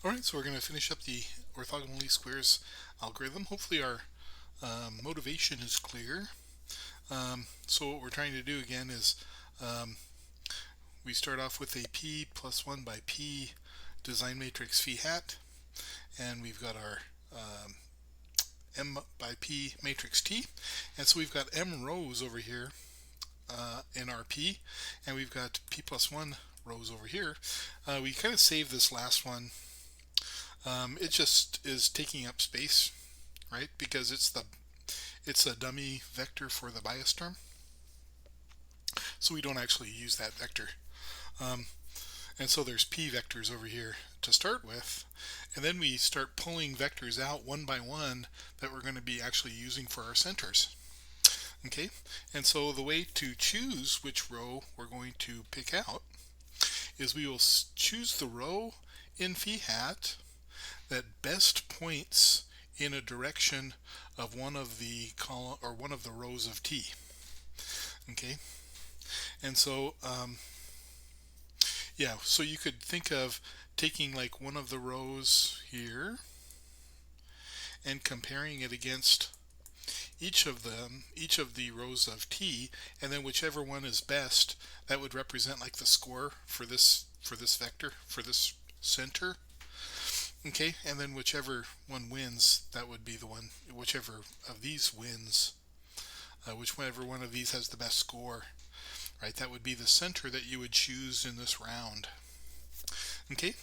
Alright, so we're going to finish up the orthogonal least squares algorithm. Hopefully our motivation is clear. So what we're trying to do again is um, we start off with a p plus 1 by p design matrix phi hat, and we've got our m by p matrix T, and so we've got m rows over here in our p, and we've got p plus 1 rows over here. We kind of save this last one. It just is taking up space, right? Because it's a dummy vector for the bias term, so we don't actually use that vector. Um, and so there's p vectors over here to start with, and then we start pulling vectors out one by one that we're going to be actually using for our centers. Okay, and so the way to choose which row we're going to pick out is we will choose the row in phi hat that best points in a direction of one of the column or one of the rows of T. Okay, and so yeah, so you could think of taking like one of the rows here and comparing it against each of the rows of T, and then whichever one is best, that would represent like the score for this vector, for this center. Okay, and then whichever one wins, that would be the one, whichever of these wins, whichever one of these has the best score, right? That would be the center that you would choose in this round. Okay,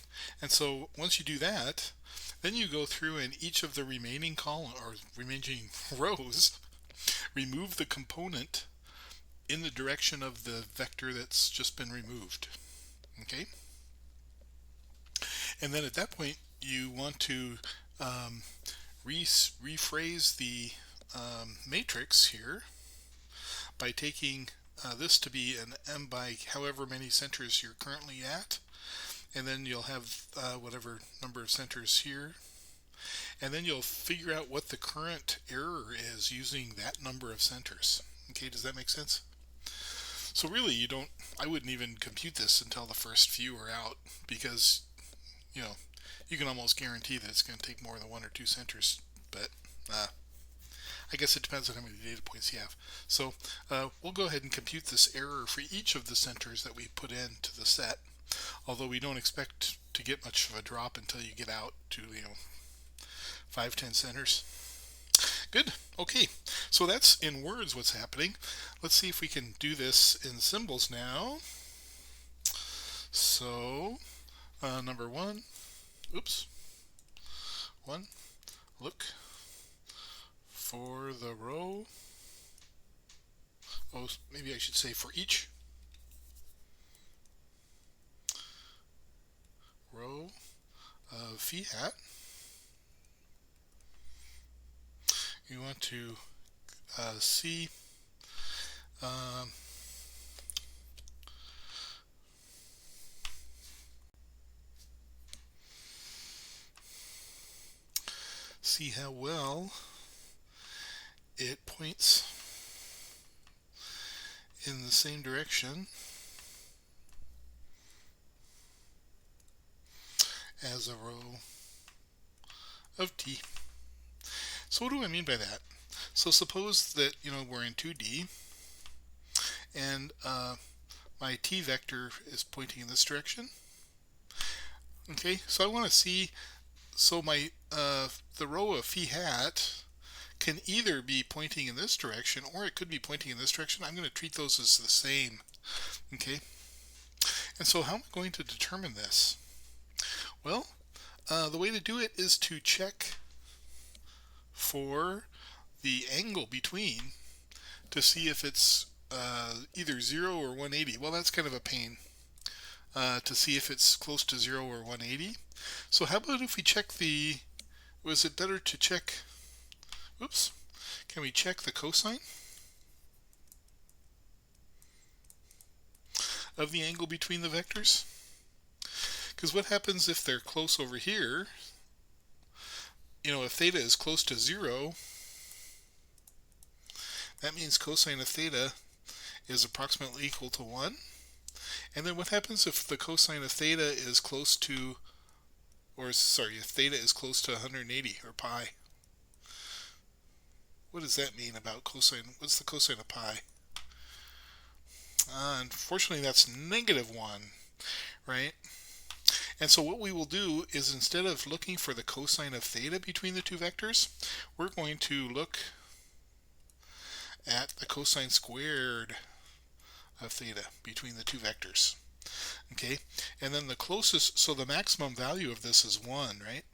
and so once you do that, then you go through and each of the remaining column or remaining rows, remove the component in the direction of the vector that's just been removed. Okay, and then at that point you want to rephrase the matrix here by taking this to be an m by however many centers you're currently at, and then you'll have whatever number of centers here, and then you'll figure out what the current error is using that number of centers. Okay, does that make sense? So really I wouldn't even compute this until the first few are out, because you can almost guarantee that it's going to take more than one or two centers, but I guess it depends on how many data points you have. So we'll go ahead and compute this error for each of the centers that we put into the set, although we don't expect to get much of a drop until you get out to 5-10 centers. Good. Okay, so that's in words what's happening. Let's see if we can do this in symbols now. So number one, look for the row. Oh, maybe I should say for each row of phi hat. You want to see see how well it points in the same direction as a row of T. So what do I mean by that? So suppose that we're in 2D, and my T vector is pointing in this direction. Okay, so I want to see, so my the row of phi hat can either be pointing in this direction or it could be pointing in this direction. I'm going to treat those as the same. Okay, and so how am I going to determine this? Well, the way to do it is to check for the angle between to see if it's either 0 or 180. Well, that's kind of a pain to see if it's close to 0 or 180. So how about if we check was it better to check, can we check the cosine of the angle between the vectors? Because what happens if they're close over here? If theta is close to 0, that means cosine of theta is approximately equal to 1. And then what happens if the cosine of theta is close to or sorry, if theta is close to 180 or pi. What does that mean about cosine? What's the cosine of pi? Unfortunately, that's -1, right? And so what we will do is, instead of looking for the cosine of theta between the two vectors, we're going to look at the cosine squared of theta between the two vectors. Okay, and then the closest, so the maximum value of this is 1, right?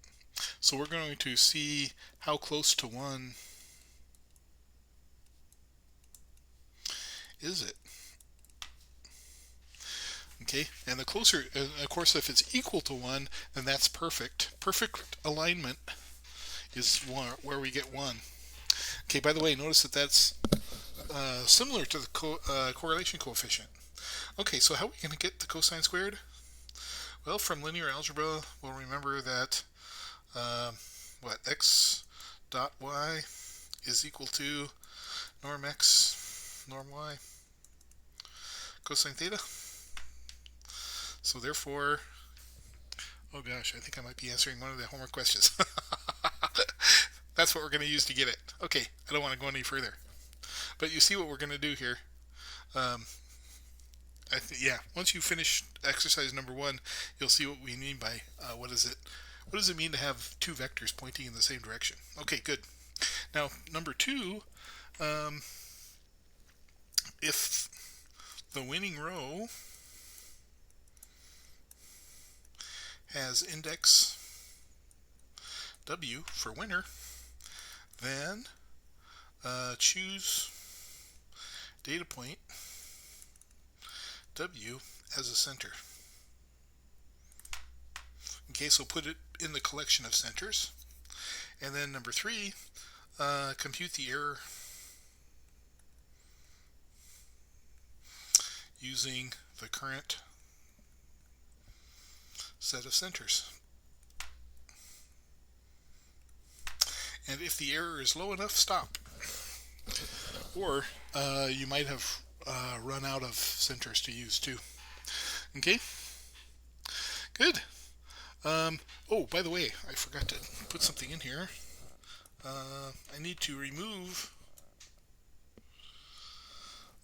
So we're going to see how close to 1 is it. Okay, and the closer, of course, if it's equal to 1, then that's perfect. Perfect alignment is where we get 1. Okay, by the way, notice that that's similar to the correlation coefficient. Okay, so how are we going to get the cosine squared? Well, from linear algebra, we'll remember that x dot y is equal to norm x, norm y, cosine theta. So therefore, oh gosh, I think I might be answering one of the homework questions. That's what we're going to use to get it. Okay, I don't want to go any further. But you see what we're going to do here. Yeah, once you finish exercise number 1, you'll see what we mean by what is it? What does it mean to have two vectors pointing in the same direction? Okay, good. Now, number 2, if the winning row has index W for winner, then choose data point W as a center. Okay, so put it in the collection of centers. And then number 3, compute the error using the current set of centers. And if the error is low enough, stop. Or you might have run out of centers to use too. Okay, good. Oh, by the way, I forgot to put something in here. I need to remove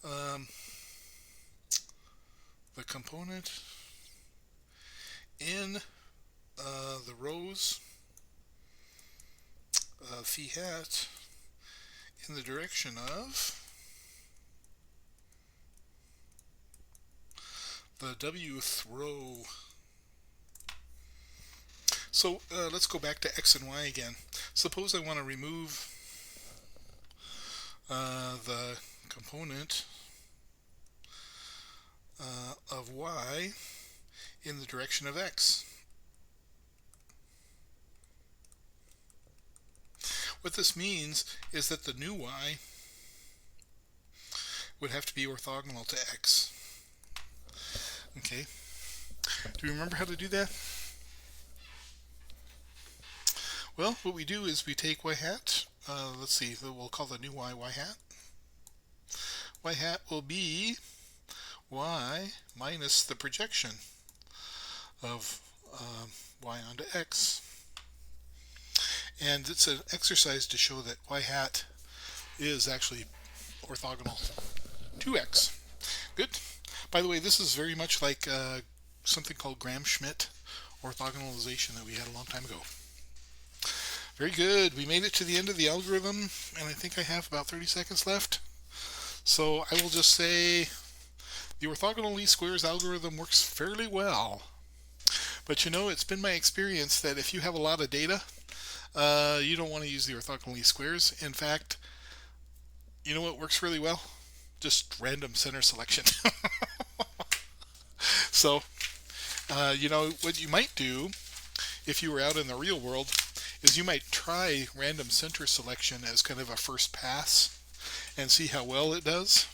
the component in the rows of phi hat in the direction of the wth row. So let's go back to x and y again. Suppose I want to remove the component of y in the direction of x. What this means is that the new y would have to be orthogonal to x. Okay, do you remember how to do that? Well, what we do is we take y hat, let's see, we'll call the new y hat. Y hat will be y minus the projection of y onto x. And it's an exercise to show that y hat is actually orthogonal to x. Good. By the way, this is very much like something called Gram-Schmidt orthogonalization that we had a long time ago. Very good. We made it to the end of the algorithm, and I think I have about 30 seconds left. So I will just say the orthogonal least squares algorithm works fairly well. But you know, it's been my experience that if you have a lot of data, you don't want to use the orthogonal least squares. In fact, you know what works really well? Just random center selection. So, you know, what you might do if you were out in the real world is you might try random center selection as kind of a first pass and see how well it does.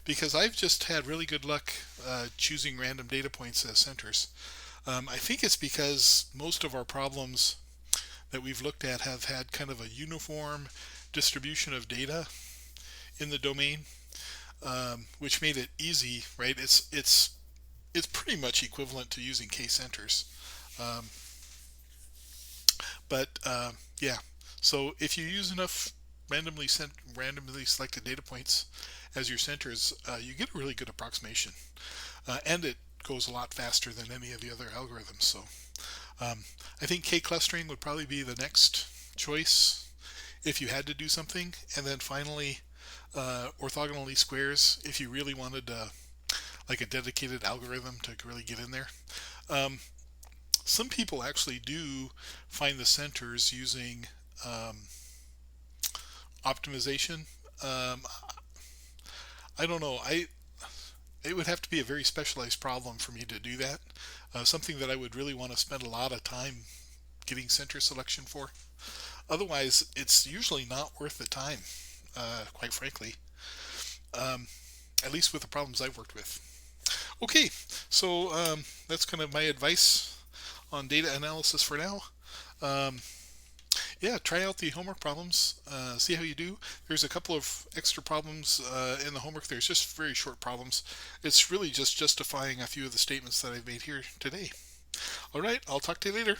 Because I've just had really good luck choosing random data points as centers. I think it's because most of our problems that we've looked at have had kind of a uniform distribution of data in the domain, which made it easy, right? It's pretty much equivalent to using k-centers. But yeah, so if you use enough randomly selected data points as your centers, you get a really good approximation, and it goes a lot faster than any of the other algorithms. So I think k-clustering would probably be the next choice if you had to do something. And then finally, orthogonal least squares if you really wanted like a dedicated algorithm to really get in there. Um, some people actually do find the centers using optimization. Um, I don't know. It would have to be a very specialized problem for me to do that. Something that I would really want to spend a lot of time getting center selection for. Otherwise, it's usually not worth the time, quite frankly. Um, at least with the problems I've worked with. Okay, so that's kind of my advice on data analysis for now. Um, yeah, try out the homework problems, see how you do. There's a couple of extra problems in the homework. There's just very short problems. It's really just justifying a few of the statements that I've made here today. All right, I'll talk to you later.